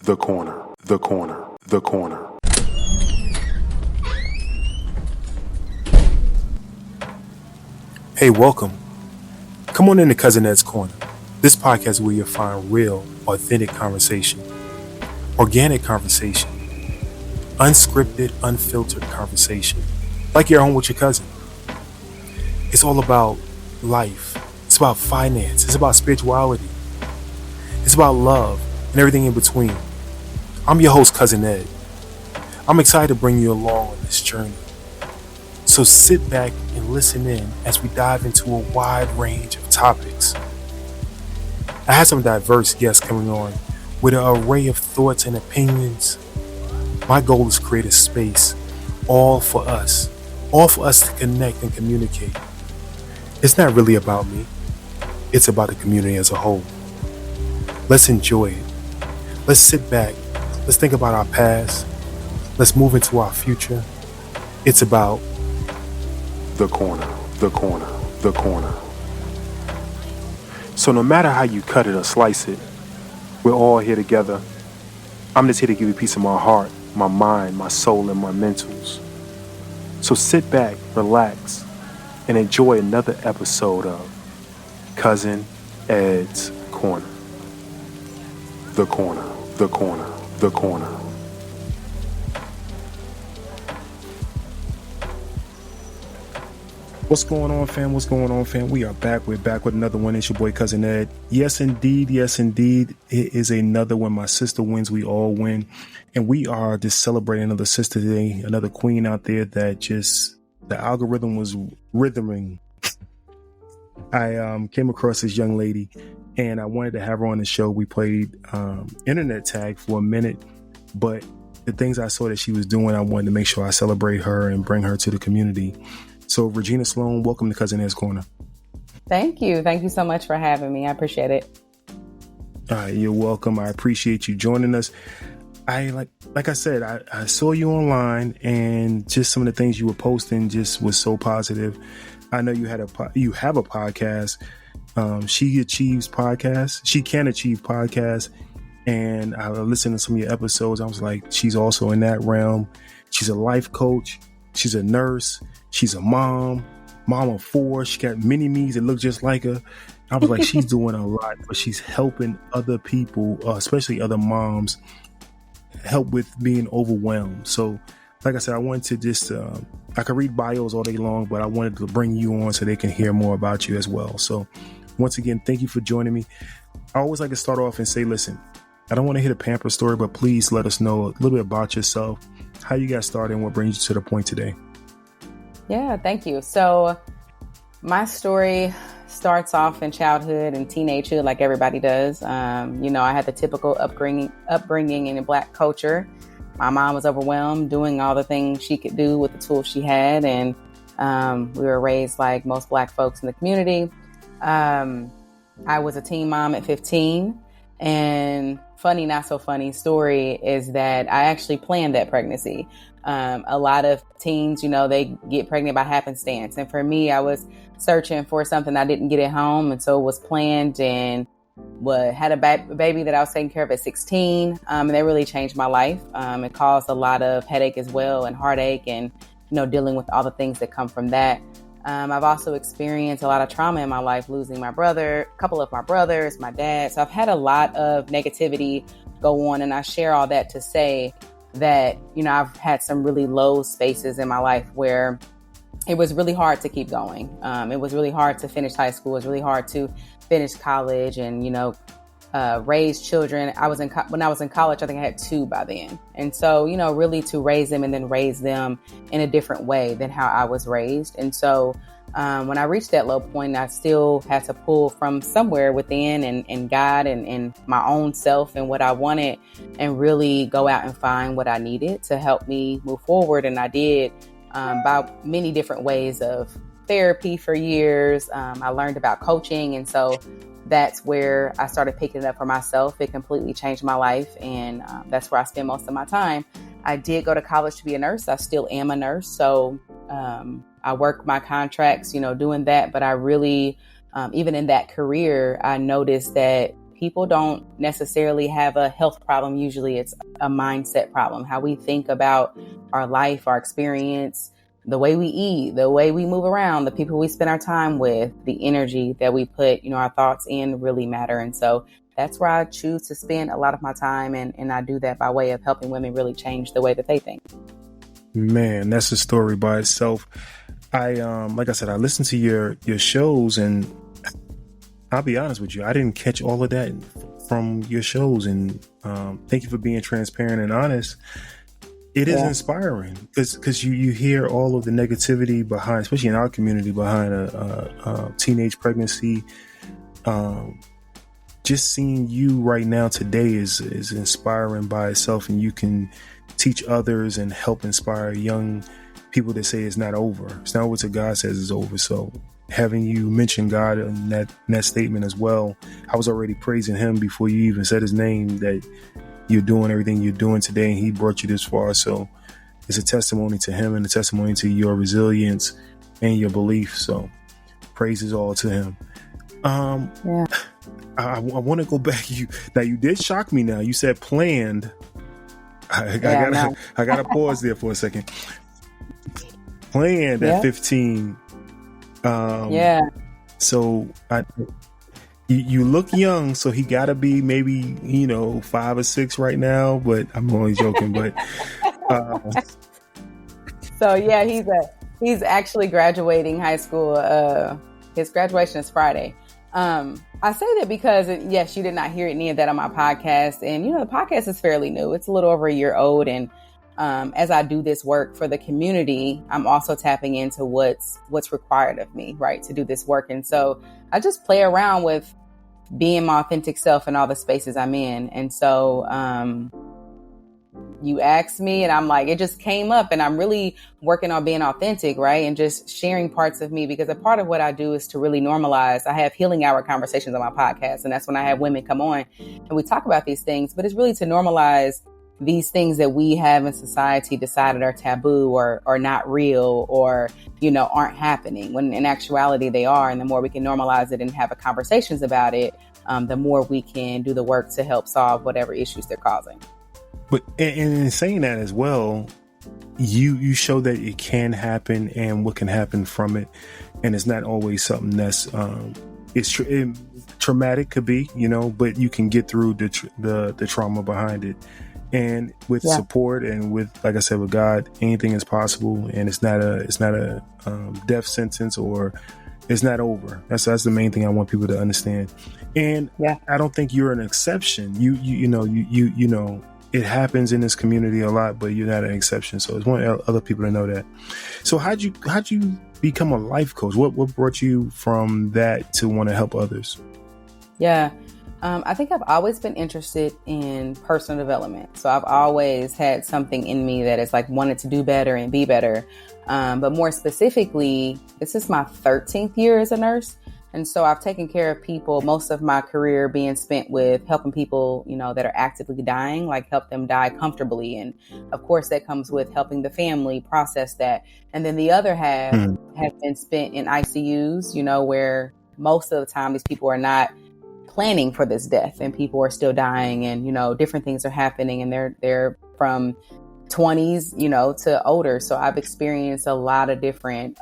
The corner, the corner, the corner. Hey, welcome. Come on into Cousin Ed's Corner. This podcast is where you'll find real, authentic conversation, organic conversation, unscripted, unfiltered conversation, like you're home with your cousin. It's all about life. It's about finance. It's about spirituality. It's about love and everything in between. I'm your host, Cousin Ed. I'm excited to bring you along on this journey. So sit back and listen in as we dive into a wide range of topics. I have some diverse guests coming on with an array of thoughts and opinions. My goal is to create a space all for us to connect and communicate. It's not really about me. It's about the community as a whole. Let's enjoy it. Let's sit back. Let's think about our past. Let's move into our future. It's about the corner, the corner, the corner. So no matter how you cut it or slice it, we're all here together. I'm just here to give you a piece of my heart, my mind, my soul, and my mentals. So sit back, relax, and enjoy another episode of Cousin Ed's Corner. The corner, the corner, the corner. What's going on, fam? What's going on, fam? We are back. We're back with another one. It's your boy, Cousin Ed. Yes, indeed. Yes, indeed. It is another one. My sister wins. We all win. And we are just celebrating another sister today, another queen out there that just, the algorithm was rhythming. I came across this young lady and I wanted to have her on the show. We played internet tag for a minute, but the things I saw that she was doing, I wanted to make sure I celebrate her and bring her to the community. So Regina Sloan, welcome to Cousin Ed's Corner. Thank you. Thank you so much for having me. I appreciate it. You're welcome. I appreciate you joining us. Like I said, I saw you online and just some of the things you were posting just was so positive. I know you have a podcast. She Achieves podcast. She Can Achieve podcast. And I listened to some of your episodes. I was like, she's also in that realm. She's a life coach. She's a nurse. She's a mom of 4. She got mini me's that look just like her. I was like, she's doing a lot, but she's helping other people, especially other moms, help with being overwhelmed. So, like I said, I wanted to just, I could read bios all day long, but I wanted to bring you on so they can hear more about you as well. So, once again, thank you for joining me. I always like to start off and say, listen, I don't want to hit a pamper story, but please let us know a little bit about yourself, how you got started, and what brings you to the point today. Yeah, thank you. So my story starts off in childhood and teenagehood like everybody does. I had the typical upbringing in a Black culture. My mom was overwhelmed doing all the things she could do with the tools she had. And we were raised like most Black folks in the community. I was a teen mom at 15. And funny, not so funny story is that I actually planned that pregnancy. A lot of teens, they get pregnant by happenstance. And for me, I was searching for something I didn't get at home. And so it was planned and had a baby that I was taking care of at 16. And that really changed my life. It caused a lot of headache as well and heartache and, dealing with all the things that come from that. I've also experienced a lot of trauma in my life, losing my brother, a couple of my brothers, my dad. So I've had a lot of negativity go on. And I share all that to say that, I've had some really low spaces in my life where it was really hard to keep going. It was really hard to finish high school. It was really hard to finish college and, raise children. When I was in college, I think I had 2 by then. And so, really to raise them and then raise them in a different way than how I was raised. And so when I reached that low point, I still had to pull from somewhere within and God and my own self and what I wanted and really go out and find what I needed to help me move forward. And I did by many different ways of therapy for years. I learned about coaching. And so that's where I started picking it up for myself. It completely changed my life. And that's where I spend most of my time. I did go to college to be a nurse. I still am a nurse. So I work my contracts, doing that. But I really, even in that career, I noticed that people don't necessarily have a health problem. Usually it's a mindset problem, how we think about our life, our experience, the way we eat, the way we move around, the people we spend our time with, the energy that we put, our thoughts in really matter. And so that's where I choose to spend a lot of my time. And I do that by way of helping women really change the way that they think. Man, that's a story by itself. Like I said, I listened to your shows, and I'll be honest with you, I didn't catch all of that from your shows. And thank you for being transparent and honest. It is inspiring because you hear all of the negativity behind, especially in our community, behind a teenage pregnancy. Just seeing you right now today is inspiring by itself, and you can teach others and help inspire young people that say it's not over. It's not what God says is over. So having you mention God in that statement as well, I was already praising him before you even said his name, that you're doing everything you're doing today, and he brought you this far. So it's a testimony to him and a testimony to your resilience and your belief. So praises all to him. I want to go back. You did shock me. Now you said planned. I gotta pause there for a second. Planned at 15. So you look young, so he gotta be maybe 5 or 6 right now. But I'm only joking. But so he's actually graduating high school. His graduation is Friday. I say that because, yes, you did not hear any of that on my podcast. And, the podcast is fairly new. It's a little over a year old. And as I do this work for the community, I'm also tapping into what's required of me, right, to do this work. And so I just play around with being my authentic self in all the spaces I'm in. And so you asked me, and I'm like, it just came up, and I'm really working on being authentic, right? And just sharing parts of me, because a part of what I do is to really normalize. I have healing hour conversations on my podcast, and that's when I have women come on and we talk about these things, but it's really to normalize these things that we have in society decided are taboo or not real or, aren't happening, when in actuality they are. And the more we can normalize it and have conversations about it, the more we can do the work to help solve whatever issues they're causing. But in saying that as well, you show that it can happen and what can happen from it, and it's not always something that's traumatic, could be, but you can get through the trauma behind it, and with support and with, like I said, with God, anything is possible, and it's not a death sentence, or it's not over. That's the main thing I want people to understand. And I don't think you're an exception. You know. It happens in this community a lot, but you're not an exception. So it's want other people to know that. So how'd you become a life coach? What brought you from that to want to help others? Yeah. I think I've always been interested in personal development. So I've always had something in me that is like wanted to do better and be better. But more specifically, this is my 13th year as a nurse. And so I've taken care of people, most of my career being spent with helping people, that are actively dying, like help them die comfortably. And of course, that comes with helping the family process that. And then the other half has been spent in ICUs, where most of the time these people are not planning for this death and people are still dying, and, different things are happening, and they're from 20s, to older. So I've experienced a lot of different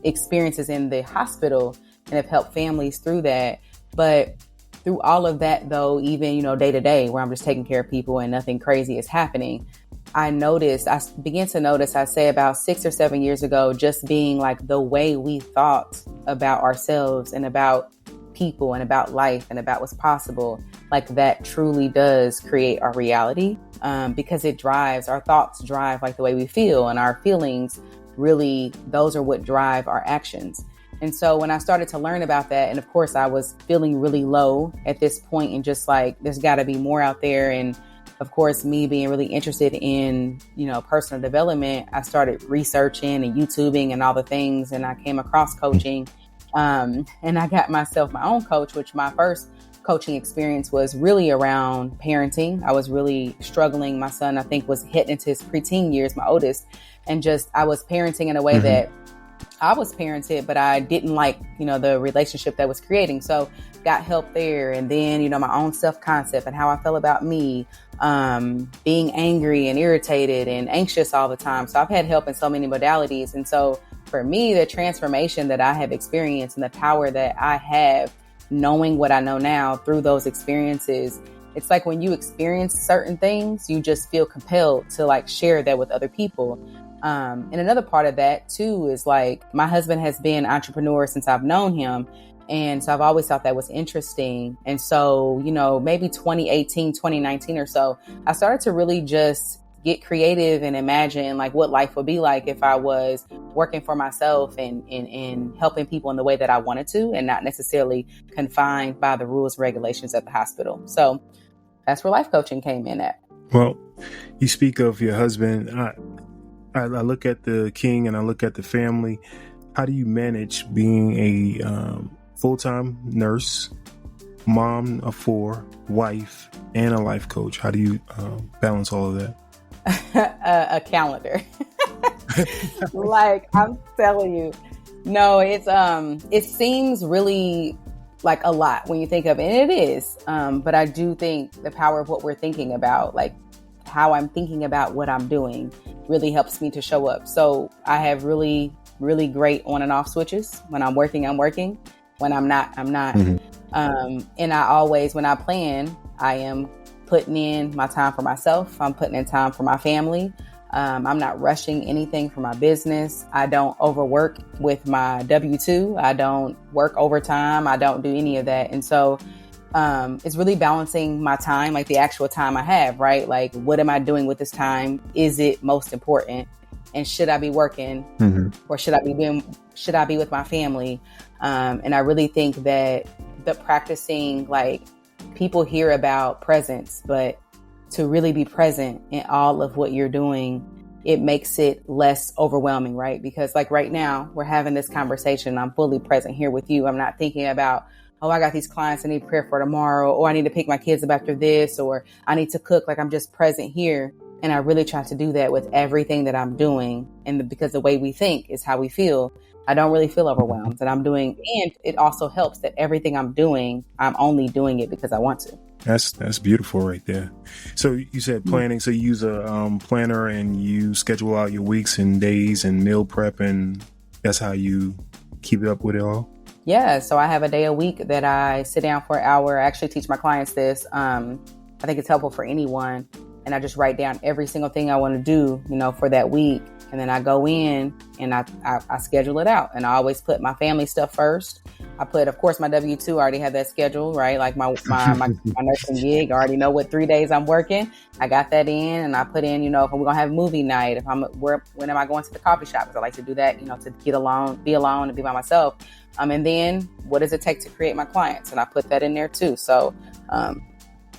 experiences in the hospital and have helped families through that. But through all of that, though, even, day to day, where I'm just taking care of people and nothing crazy is happening, I began to notice, I say about 6 or 7 years ago, just being like the way we thought about ourselves and about people and about life and about what's possible, like that truly does create our reality, because our thoughts drive like the way we feel, and our feelings really, those are what drive our actions. And so when I started to learn about that, and of course I was feeling really low at this point, and just like, there's got to be more out there. And of course, me being really interested in, personal development, I started researching and YouTubing and all the things. And I came across coaching, and I got myself my own coach, which my first coaching experience was really around parenting. I was really struggling. My son, I think, was hitting into his preteen years, my oldest. And I was parenting in a way that I was parented, but I didn't like, the relationship that was creating. So got help there. And then, my own self-concept and how I felt about me, being angry and irritated and anxious all the time. So I've had help in so many modalities. And so for me, the transformation that I have experienced and the power that I have knowing what I know now through those experiences, it's like when you experience certain things, you just feel compelled to like share that with other people. And another part of that too is like my husband has been an entrepreneur since I've known him. And so I've always thought that was interesting. And so, maybe 2018, 2019 or so, I started to really just get creative and imagine like what life would be like if I was working for myself and helping people in the way that I wanted to and not necessarily confined by the rules and regulations at the hospital. So that's where life coaching came in at. Well, you speak of your husband. I look at the king and I look at the family. How do you manage being a full-time nurse, mom of 4, wife, and a life coach? How do you balance all of that? A calendar. Like I'm telling you, no, it seems really like a lot when you think of it, and it is. But I do think the power of what we're thinking about, like how I'm thinking about what I'm doing, really helps me to show up. So I have really, really great on and off switches. When I'm working, I'm working. When I'm not, I'm not. Mm-hmm. And I always, when I plan, I am putting in my time for myself. I'm putting in time for my family. I'm not rushing anything for my business. I don't overwork with my W-2. I don't work overtime. I don't do any of that. And so it's really balancing my time, like the actual time I have, right? Like, what am I doing with this time? Is it most important? And should I be working or should I be with my family? And I really think that the practicing, like people hear about presence, but to really be present in all of what you're doing, it makes it less overwhelming, right? Because like right now we're having this conversation. I'm fully present here with you. I'm not thinking about, oh, I got these clients I need prayer for tomorrow, or I need to pick my kids up after this, or I need to cook. Like I'm just present here. And I really try to do that with everything that I'm doing. And because the way we think is how we feel, I don't really feel overwhelmed that I'm doing. And it also helps that everything I'm doing, I'm only doing it because I want to. That's beautiful right there. So you said planning. So you use a planner and you schedule out your weeks and days and meal prep, and that's how you keep up with it all? Yeah. So I have a day a week that I sit down for an hour. I actually teach my clients this. I think it's helpful for anyone. And I just write down every single thing I want to do, for that week. And then I go in and I schedule it out. And I always put my family stuff first. I put, of course, my W-2, I already have that schedule, right? Like my nursing gig, I already know what 3 days I'm working. I got that in, and I put in, if we're going to have movie night, when am I going to the coffee shop? Because I like to do that, to get alone, be alone and be by myself. And then what does it take to create my clients? And I put that in there too. So,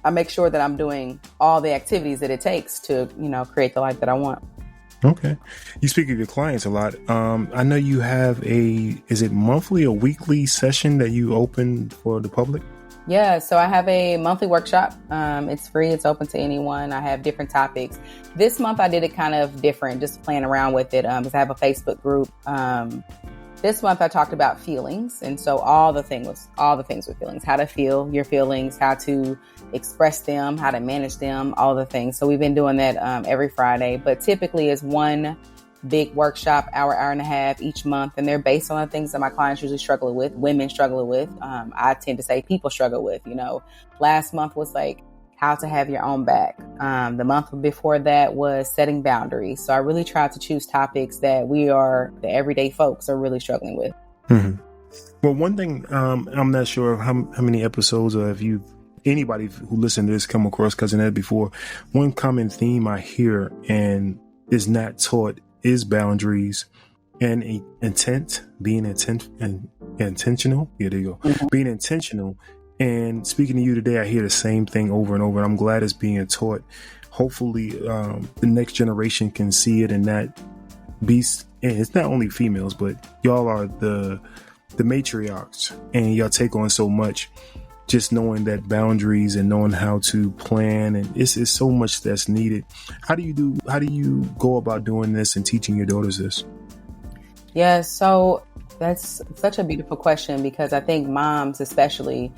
I make sure that I'm doing all the activities that it takes to, create the life that I want. Okay. You speak of your clients a lot. I know you have is it monthly or weekly session that you open for the public? Yeah. So I have a monthly workshop. It's free. It's open to anyone. I have different topics. This month I did it kind of different, just playing around with it. Because I have a Facebook group. This month I talked about feelings. And so all the things with feelings, how to feel your feelings, how to express them, how to manage them, all the things. So we've been doing that every Friday, but typically it's one big workshop, hour and a half each month. And they're based on the things that my clients usually struggle with, women struggle with. I tend to say people struggle with, last month was like how to have your own back. The month before that was setting boundaries. So I really tried to choose topics that the everyday folks are really struggling with. Mm-hmm. Well, one thing, I'm not sure how many episodes or if anybody who listened to this come across Cousin Ed before. One common theme I hear and is not taught is boundaries and being intentional. Yeah, there you go. Mm-hmm. Being intentional. And speaking to you today, I hear the same thing over and over. And I'm glad it's being taught. Hopefully, the next generation can see it and not be. And it's not only females, but y'all are the matriarchs, and y'all take on so much. Just knowing that boundaries and knowing how to plan, and it's so much that's needed. How do you go about doing this and teaching your daughters this? Yeah, so that's such a beautiful question because I think moms, especially,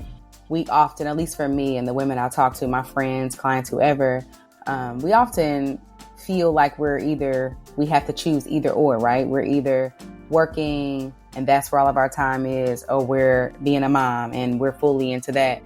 we often, at least for me and the women I talk to, my friends, clients, whoever, we often feel like we have to choose either or, right? We're either working and that's where all of our time is, or we're being a mom and we're fully into that.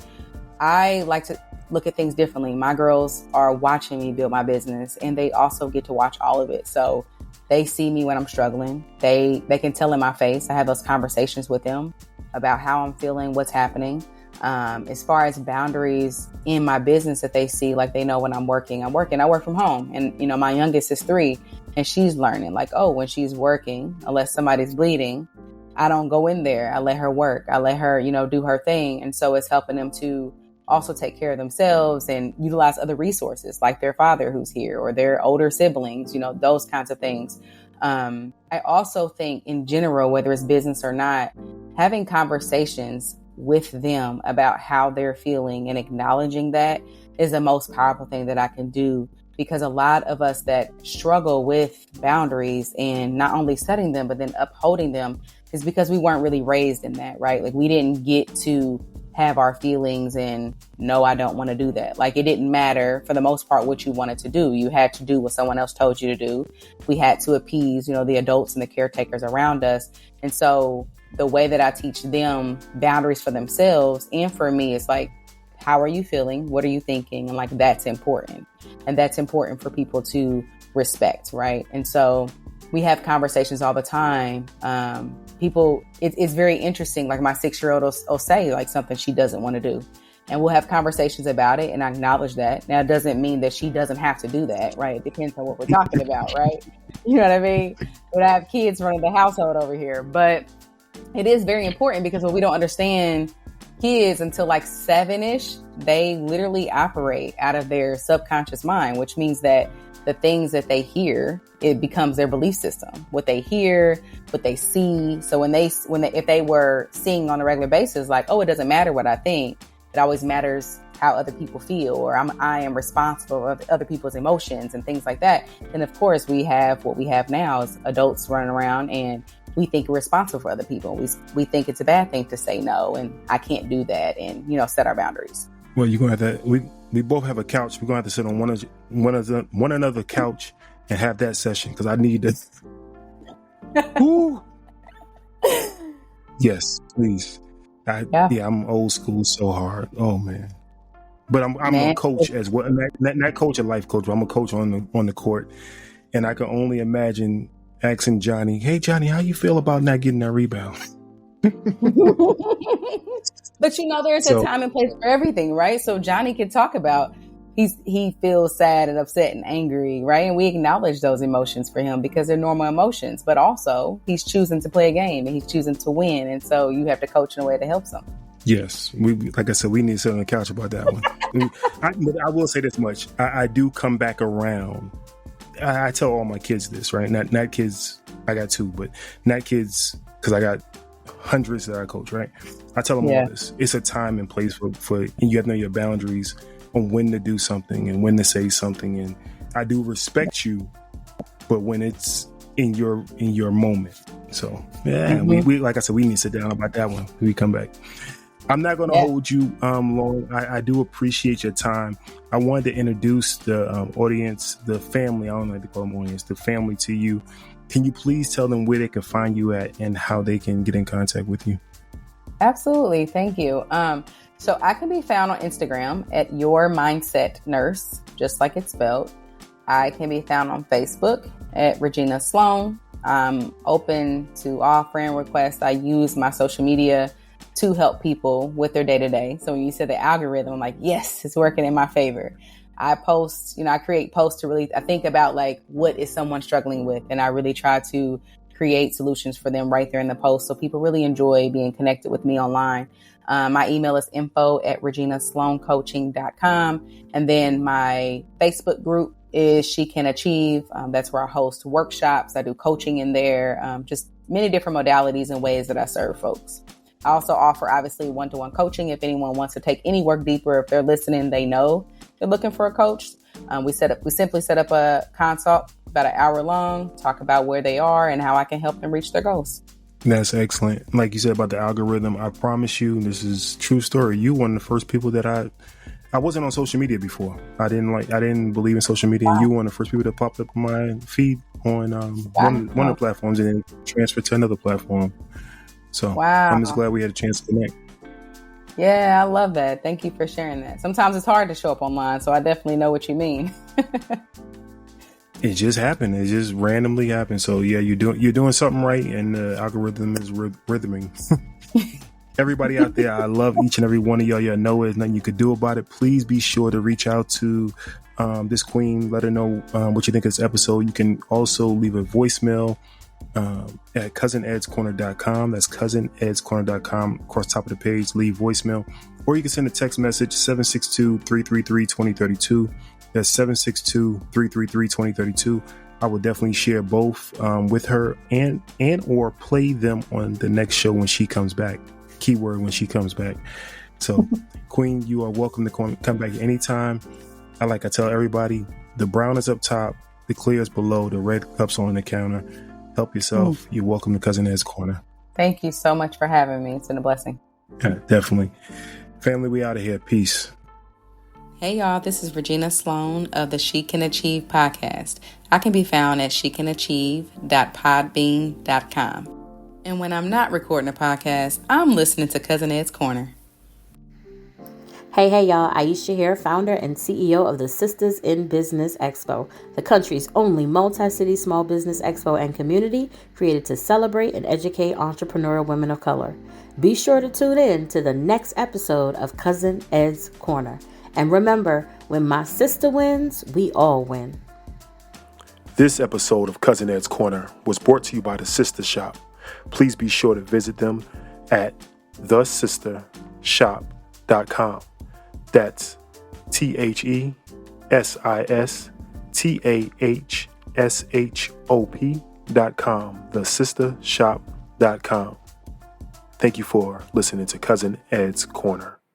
I like to look at things differently. My girls are watching me build my business and they also get to watch all of it. So they see me when I'm struggling. They can tell in my face. I have those conversations with them about how I'm feeling, what's happening. As far as boundaries in my business that they see, like they know when I'm working, I work from home. And, my youngest is 3 and she's learning like, oh, when she's working, unless somebody's bleeding, I don't go in there. I let her work. I let her, do her thing. And so it's helping them to also take care of themselves and utilize other resources like their father who's here or their older siblings, those kinds of things. I also think in general, whether it's business or not, having conversations with them about how they're feeling and acknowledging that is the most powerful thing that I can do, because a lot of us that struggle with boundaries and not only setting them, but then upholding them is because we weren't really raised in that, right? Like we didn't get to have our feelings and no, I don't want to do that. Like it didn't matter for the most part what you wanted to do. You had to do what someone else told you to do. We had to appease, the adults and the caretakers around us. And so the way that I teach them boundaries for themselves and for me is like, how are you feeling? What are you thinking? And like, that's important. And that's important for people to respect, right? And so we have conversations all the time. It's very interesting. Like my 6-year-old will say like something she doesn't want to do. And we'll have conversations about it and I acknowledge that. Now, it doesn't mean that she doesn't have to do that, right? It depends on what we're talking about, right? You know what I mean? But I have kids running the household over here. But it is very important because when we don't understand kids until like 7-ish, they literally operate out of their subconscious mind, which means that the things that they hear, it becomes their belief system. What they hear, what they see. So if they were seeing on a regular basis, like, oh, it doesn't matter what I think. It always matters how other people feel, or I am responsible for other people's emotions and things like that. And of course, we have what we have now is adults running around and we think we're responsible for other people. We think it's a bad thing to say no, and I can't do that, and set our boundaries. Well, you're gonna have to. We both have a couch. We're gonna have to sit on one another couch and have that session because I need to. Ooh. Yes, please. I'm old school so hard. Oh man. But I'm a coach as well. Not coach, a life coach. But I'm a coach on the court, and I can only imagine asking Johnny, "Hey Johnny, how you feel about not getting that rebound?" But there's a time and place for everything, right? So Johnny can talk about he feels sad and upset and angry, right? And we acknowledge those emotions for him because they're normal emotions. But also, he's choosing to play a game and he's choosing to win, and so you have to coach in a way that helps him. Yes, like I said, we need to sit on the couch about that one. I will say this much: I do come back around. I tell all my kids this, right? Not kids. I got 2, but not kids because I got hundreds that I coach, right? I tell them all this. It's a time and place for and you have to know your boundaries on when to do something and when to say something. And I do respect you, but when it's in your moment. So we like I said, we need to sit down about that one when we come back. I'm not going to hold you long. I do appreciate your time. I wanted to introduce the audience, the family. I don't like to call them audience, the family to you. Can you please tell them where they can find you at and how they can get in contact with you? Absolutely. Thank you. So I can be found on Instagram at Your Mindset Nurse, just like it's spelled. I can be found on Facebook at Regina Sloan. I'm open to all friend requests. I use my social media to help people with their day-to-day. So when you said the algorithm, I'm like, yes, it's working in my favor. I post, I create posts to really, I think about like, what is someone struggling with? And I really try to create solutions for them right there in the post. So people really enjoy being connected with me online. My email is info@reginasloancoaching.com. And then my Facebook group is She Can Achieve. That's where I host workshops. I do coaching in there, just many different modalities and ways that I serve folks. I also offer obviously one-to-one coaching. If anyone wants to take any work deeper, if they're listening, they know they're looking for a coach. We simply set up a consult about an hour long, talk about where they are and how I can help them reach their goals. That's excellent. Like you said about the algorithm, I promise you, this is true story. You one of the first people that I wasn't on social media before. I didn't believe in social media. Wow. And you were one of the first people that popped up on my feed on one of the platforms and then transferred to another platform. So wow. I'm just glad we had a chance to connect. Yeah, I love that. Thank you for sharing that. Sometimes it's hard to show up online, so I definitely know what you mean. It just happened. It just randomly happened. So yeah, you're doing something right, and the algorithm is rhythming. Everybody out there, I love each and every one of y'all. Y'all know there's nothing you could do about it. Please be sure to reach out to this queen. Let her know what you think of this episode. You can also leave a voicemail at cousinedscorner.com. That's cousinedscorner.com. Across top of the page, leave voicemail. Or you can send a text message, 762-333-2032. That's 762-333-2032. I will definitely share both with her and or play them on the next show when she comes back. Keyword, when she comes back. So, Queen, you are welcome to come back anytime. I tell everybody, the brown is up top, the clear is below, the red cup's on the counter. Help yourself. You're welcome to Cousin Ed's Corner. Thank you so much for having me. It's been a blessing. Definitely. Family, we out of here. Peace. Hey y'all, this is Regina Sloan of the She Can Achieve podcast. I can be found at shecanachieve.podbean.com. And when I'm not recording a podcast, I'm listening to Cousin Ed's Corner. Hey y'all, Aisha here, founder and CEO of the Sistahs in Business Expo, the country's only multi-city small business expo and community created to celebrate and educate entrepreneurial women of color. Be sure to tune in to the next episode of Cousin Ed's Corner. And remember, when my sister wins, we all win. This episode of Cousin Ed's Corner was brought to you by the Sistah Shop. Please be sure to visit them at thesistahshop.com. That's thesistahshop.com. Thesistahshop.com. Thank you for listening to Cousin Ed's Corner.